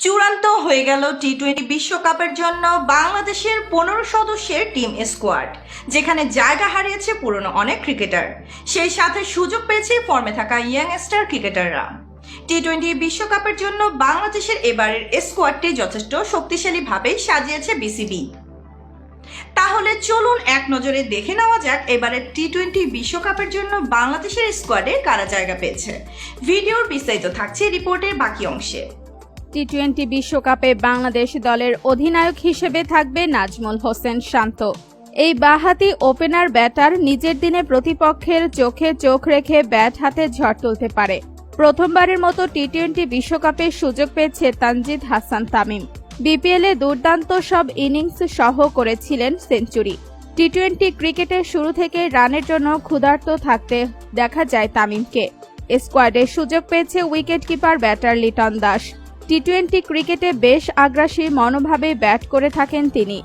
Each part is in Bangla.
চূড়ান্ত হয়ে গেল টি-20 বিশ্বকাপের জন্য বাংলাদেশের 15 সদস্যের টিম স্কোয়াড, যেখানে জায়গা হারিয়েছে পুরনো অনেক ক্রিকেটার, সেই সাথে সুযোগ পেয়েছে ফর্মে থাকা ইয়াংস্টার ক্রিকেটাররা। টি-20 বিশ্বকাপের জন্য বাংলাদেশের এবারের স্কোয়াডটি যথেষ্ট শক্তিশালীভাবেই সাজিয়েছে বিসিবি। তাহলে চলুন এক নজরে দেখে নেওয়া যাক এবারের টি-20 বিশ্বকাপের জন্য বাংলাদেশের স্কোয়াডে কারা জায়গা পেয়েছে। ভিডিওর বিস্তারিত থাকছে রিপোর্টের বাকি অংশে। টি-20 বিশ্বকাপে বাংলাদেশ দলের অধিনায়ক হিসেবে থাকবে নাজমুল হোসেন শান্ত। এই বাঁহাতি ওপেনার ব্যাটার নিজের দিনে প্রতিপক্ষের চোখে চোখ রেখে ব্যাট হাতে ঝড় তুলতে পারে। প্রথমবারের মতো টি-20 বিশ্বকাপে সুযোগ পেয়েছে তানজিদ হাসান তামিম। বিপিএলে দুর্দান্ত সব ইনিংস সহ করেছিলেন সেঞ্চুরি। টি-20 ক্রিকেটের শুরু থেকে রানের জন্য ক্ষুধার্ত থাকতে দেখা যায় তামিমকে। স্কোয়াডে সুযোগ পেয়েছে wicket keeper batter Liton Das. টি-20 ক্রিকেটে বেশ আগ্রাসী মনোভাবে ব্যাট করে থাকেন তিনি।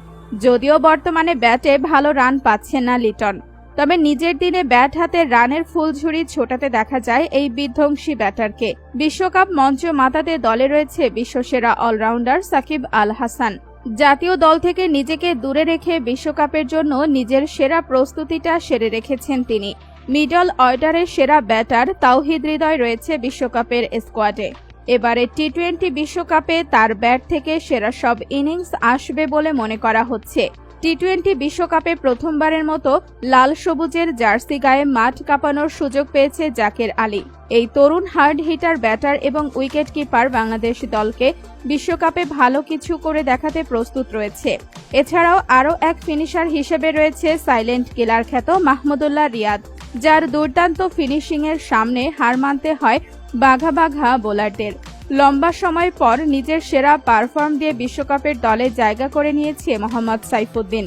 যদিও বর্তমানে ব্যাটে ভালো রান পাচ্ছেন না লিটন, তবে নিজের দিনে ব্যাট হাতে রানের ফুলঝুরি ছোটাতে দেখা যায় এই বিধ্বংসী ব্যাটারকে। বিশ্বকাপ মঞ্চ মাতাতে দলে রয়েছে বিশ্বসেরা অলরাউন্ডার সাকিব আল হাসান। জাতীয় দল থেকে নিজেকে দূরে রেখে বিশ্বকাপের জন্য নিজের সেরা প্রস্তুতিটা সেরে রেখেছেন তিনি। মিডল অর্ডারের সেরা ব্যাটার তাওহিদ হৃদয় রয়েছে বিশ্বকাপের স্কোয়াডে। এবারে টি-20 বিশ্বকাপে তার ব্যাট থেকে সেরা সব ইনিংস আসবে বলে মনে করা হচ্ছে। টি-20 বিশ্বকাপে প্রথমবারের মতো লাল সবুজের জার্সি গায়ে মাঠ কাঁপানোর সুযোগ পেয়েছে জাকের আলী। এই তরুণ হার্ড হিটার ব্যাটার এবং উইকেট কিপার বাংলাদেশ দলকে বিশ্বকাপে ভালো কিছু করে দেখাতে প্রস্তুত রয়েছে। এছাড়াও আরও এক ফিনিশার হিসেবে রয়েছে সাইলেন্ট কিলার খ্যাত মাহমুদুল্লাহ রিয়াদ, যার দুর্দান্ত ফিনিশিংয়ের সামনে হার মানতে হয় বাঘা বাঘা বোলারদের। লম্বা সময় পর নিজের সেরা পারফর্ম দিয়ে বিশ্বকাপের দলে জায়গা করে নিয়েছে মোহাম্মদ সাইফুদ্দিন।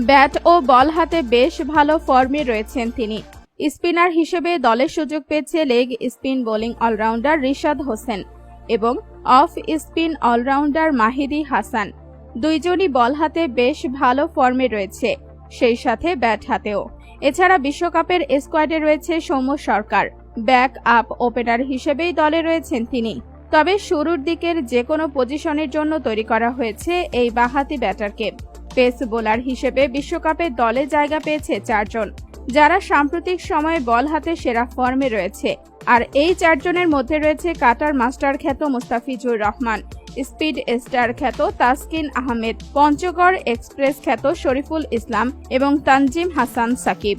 ব্যাট ও বল হাতে বেশ ভালো ফর্মে রয়েছেন তিনি। স্পিনার হিসেবে দলে সুযোগ পেয়েছে leg spin bowling allrounder Rishad Hossain এবং off spin allrounder Mahidi Hasan. দুইজনই বল হাতে বেশ ভালো ফর্মে রয়েছে, সেই সাথে ব্যাট হাতেও। এছাড়া বিশ্বকাপের স্কোয়াডে রয়েছে সৌম্য সরকার। ব্যাক আপ ওপেনার হিসেবেই দলে রয়েছেন তিনি। তবে শুরুর দিকের যে কোনো পজিশনের জন্য তৈরি করা হয়েছে এই বাঁহাতি ব্যাটারকে। পেস বোলার হিসেবে বিশ্বকাপে দলে জায়গা পেয়েছে 4 জন, যারা সাম্প্রতিক সময়ে বল হাতে সেরা ফর্মে রয়েছে। আর এই 4 জনের মধ্যে রয়েছে কাটার মাস্টার খ্যাত মুস্তাফিজুর রহমান, স্পিড স্টার খ্যাত তাসকিন আহমেদ, পঞ্চগড় এক্সপ্রেস খ্যাত শরীফুল ইসলাম এবং তানজিম হাসান সাকিব।